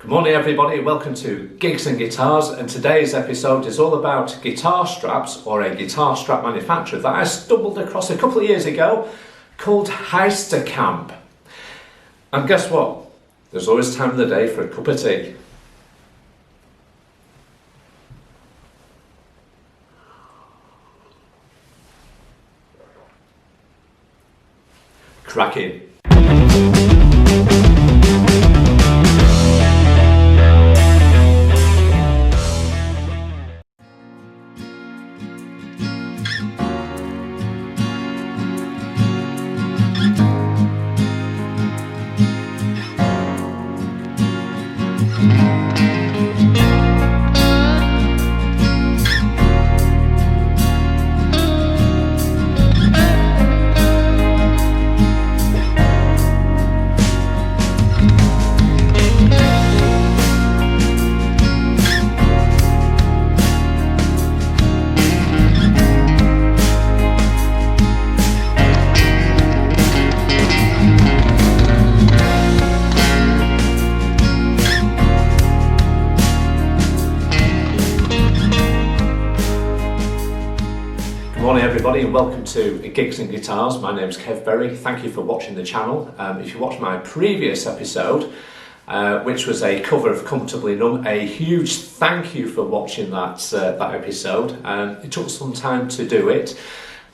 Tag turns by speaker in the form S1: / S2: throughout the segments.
S1: Good morning everybody, welcome to Gigs and Guitars, and today's episode is all about guitar straps, or a guitar strap manufacturer that I stumbled across a couple of years ago called Heistercamp. And guess what? There's always time of the day for a cup of tea. Cracking. Morning everybody and welcome to Gigs and Guitars. My name's Kev Berry. Thank you for watching the channel. If you watched my previous episode, which was a cover of Comfortably Numb, a huge thank you for watching that episode. It took some time to do it.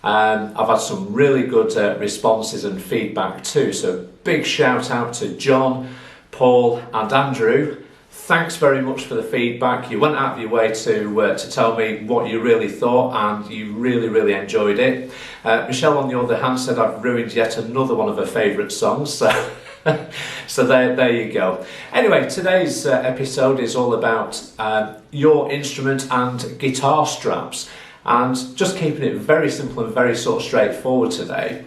S1: I've had some really good responses and feedback too, so big shout out to John, Paul and Andrew. Thanks very much for the feedback. You went out of your way to tell me what you really thought, and you really enjoyed it. Michelle, on the other hand, said I've ruined yet another one of her favourite songs, so there you go. Anyway, today's episode is all about your instrument and guitar straps, and just keeping it very simple and very sort of straightforward today.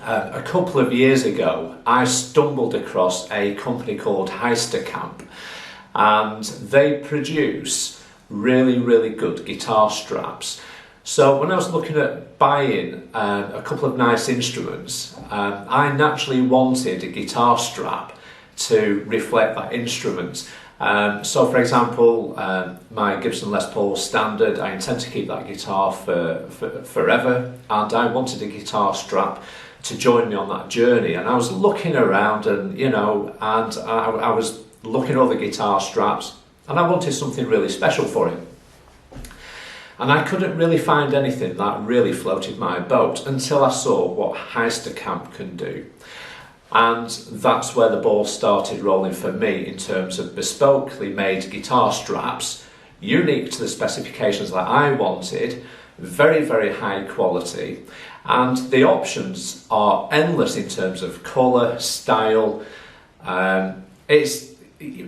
S1: A couple of years ago, I stumbled across a company called Heistercamp, and they produce really good guitar straps. So when I was looking at buying a couple of nice instruments, I naturally wanted a guitar strap to reflect that instrument. So for example, my Gibson Les Paul Standard, I intend to keep that guitar for forever, and I wanted a guitar strap to join me on that journey. And I was looking around, and I was looking at all the guitar straps, and I wanted something really special for it. And I couldn't really find anything that really floated my boat until I saw what Heistercamp can do. And that's where the ball started rolling for me in terms of bespokely made guitar straps, unique to the specifications that I wanted, very high quality, and the options are endless in terms of colour, style, it's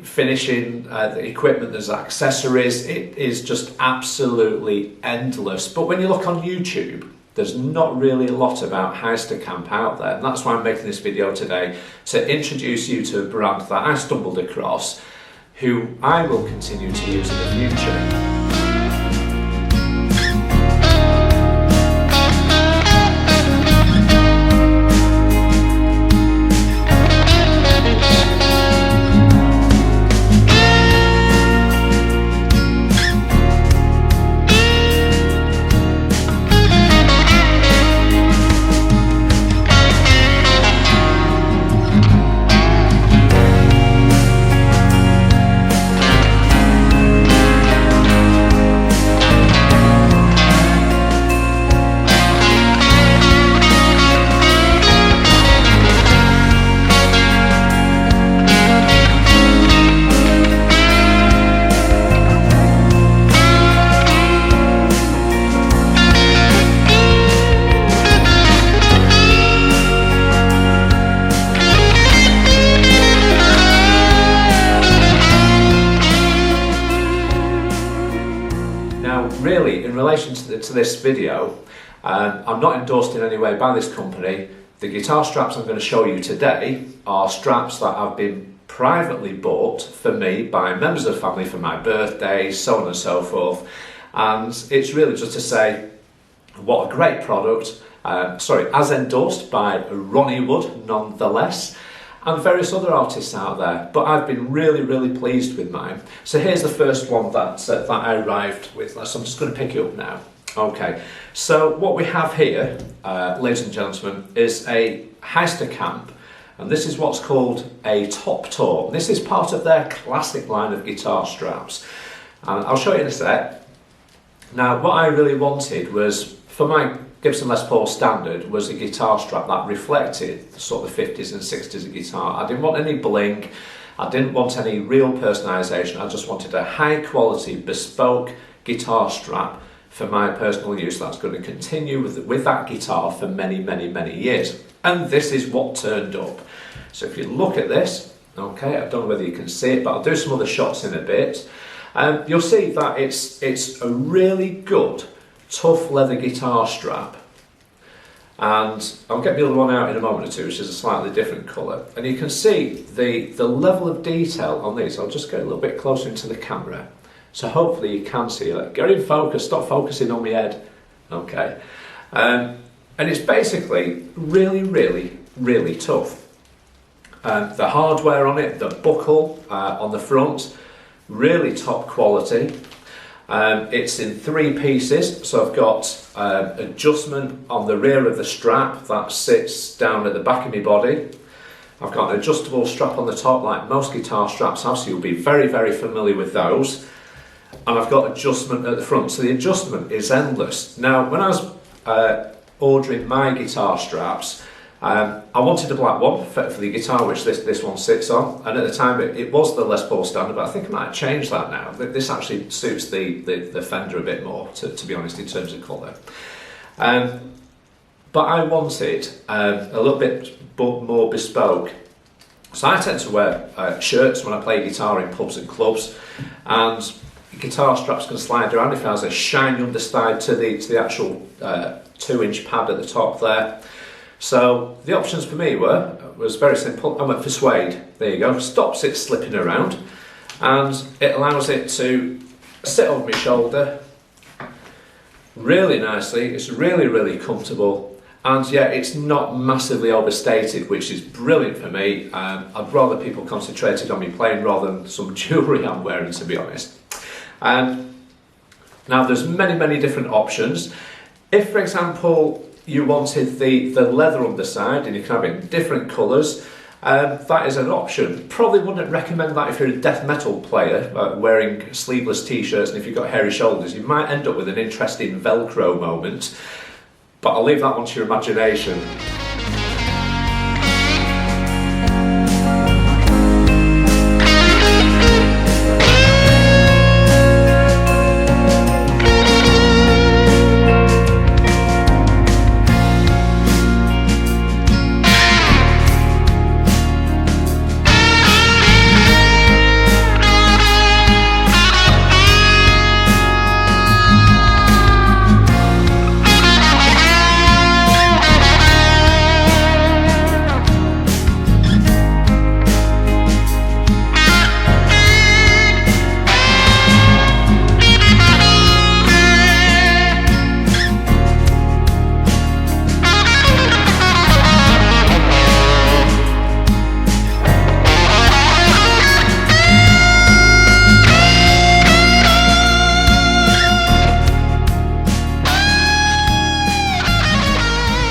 S1: finishing, the equipment, there's accessories, it is just absolutely endless. But when you look on YouTube, there's not really a lot about Heistercamp out there, and that's why I'm making this video today, to introduce you to a brand that I stumbled across, who I will continue to use in the future. Really, in relation to this video, I'm not endorsed in any way by this company. The guitar straps I'm going to show you today are straps that have been privately bought for me by members of the family for my birthday, so on and so forth. And it's really just to say what a great product, as endorsed by Ronnie Wood nonetheless. and various other artists out there, but I've been really pleased with mine. So here's the first one that I arrived with. So I'm just going to pick it up now. Okay, so what we have here, ladies and gentlemen, is a Heistercamp, and this is what's called a top Toro. This is part of their classic line of guitar straps, and I'll show you in a sec. Now, what I really wanted was, for my Gibson Les Paul Standard, was a guitar strap that reflected the sort of 50s and 60s of guitar. I didn't want any bling, I didn't want any real personalisation, I just wanted a high quality bespoke guitar strap for my personal use that's going to continue with that guitar for many years. And this is what turned up. So if you look at this, okay, I don't know whether you can see it, but I'll do some other shots in a bit. You'll see that it's a really good tough leather guitar strap, and I'll get the other one out in a moment or two, which is a slightly different colour, and you can see the level of detail on these. I'll just get a little bit closer into the camera, so hopefully you can see it. Get in focus, stop focusing on my head, okay? And it's basically really tough. The hardware on it, the buckle on the front, really top quality. It's in 3 pieces, so I've got adjustment on the rear of the strap that sits down at the back of my body. I've got an adjustable strap on the top like most guitar straps have, so you'll be very familiar with those. And I've got adjustment at the front, so the adjustment is endless. Now, when I was ordering my guitar straps, I wanted a black one for the guitar which this one sits on, and at the time it was the Les Paul Standard, but I think I might change that now. This actually suits the Fender a bit more, to be honest, in terms of colour. But I wanted a little bit more bespoke. So I tend to wear shirts when I play guitar in pubs and clubs, and guitar straps can slide around if it has a shiny underside to the actual 2-inch pad at the top there. So the options for me was very simple. I went for suede. There you go. Stops it slipping around, and it allows it to sit over my shoulder really nicely. It's really comfortable, and yeah, it's not massively overstated, which is brilliant for me. I'd rather people concentrated on me playing rather than some jewellery I'm wearing, to be honest. Now there's many different options. If, for example, you wanted the leather underside, and you can have it in different colours, that is an option. Probably wouldn't recommend that if you're a death metal player wearing sleeveless t-shirts, and if you've got hairy shoulders you might end up with an interesting Velcro moment, but I'll leave that one to your imagination.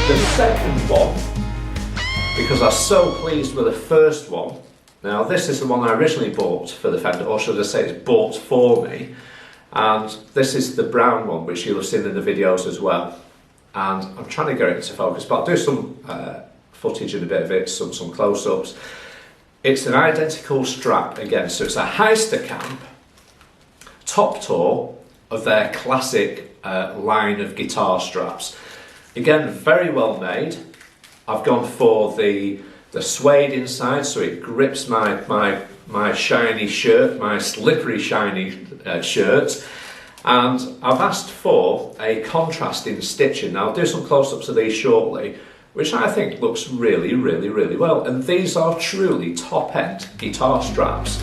S1: The second one, because I was so pleased with the first one. Now this is the one I originally bought for the Fender, or should I say it's bought for me, and this is the brown one which you'll have seen in the videos as well, and I'm trying to get it into focus, but I'll do some footage in a bit of it, some close-ups. It's an identical strap again, so it's a Heistercamp top Toro of their classic line of guitar straps. Again, very well made. I've gone for the suede inside, so it grips my shiny shirt, my slippery shiny shirt, and I've asked for a contrasting stitching. Now I'll do some close-ups of these shortly, which I think looks really well, and these are truly top-end guitar straps.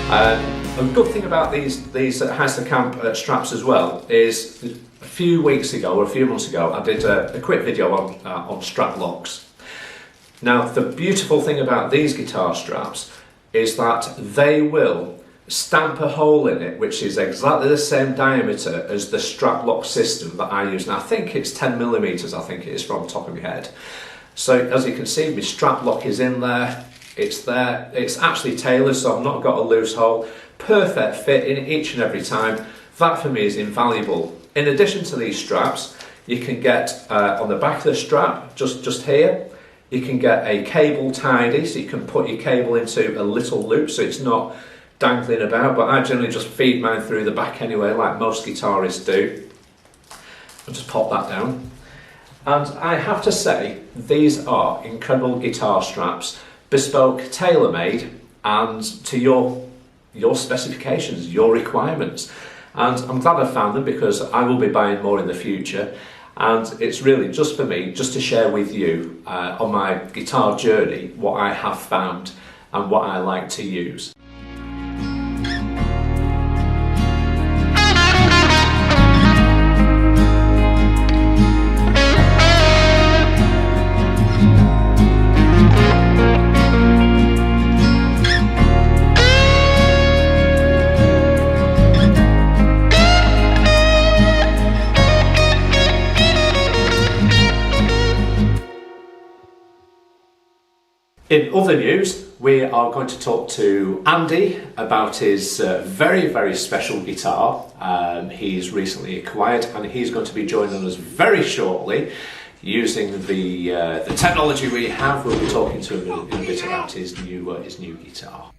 S1: A good thing about these Heistercamp straps as well is a few weeks ago or a few months ago I did a quick video on strap locks. Now the beautiful thing about these guitar straps is that they will stamp a hole in it which is exactly the same diameter as the strap lock system that I use. Now I think it's 10mm, I think it is from the top of my head. So as you can see, my strap lock is in there. It's there. It's actually tailored, so I've not got a loose hole. Perfect fit in each and every time. That for me is invaluable. In addition to these straps, you can get on the back of the strap, just here, you can get a cable tidy, so you can put your cable into a little loop so it's not dangling about, but I generally just feed mine through the back anyway, like most guitarists do. I'll just pop that down. And I have to say, these are incredible guitar straps, bespoke, tailor-made, and to your specifications, your requirements. And I'm glad I found them because I will be buying more in the future. And it's really just for me, just to share with you on my guitar journey what I have found and what I like to use. In other news, we are going to talk to Andy about his very, very special guitar he's recently acquired, and he's going to be joining us very shortly using the technology we have. We'll be talking to him in a bit about his new guitar.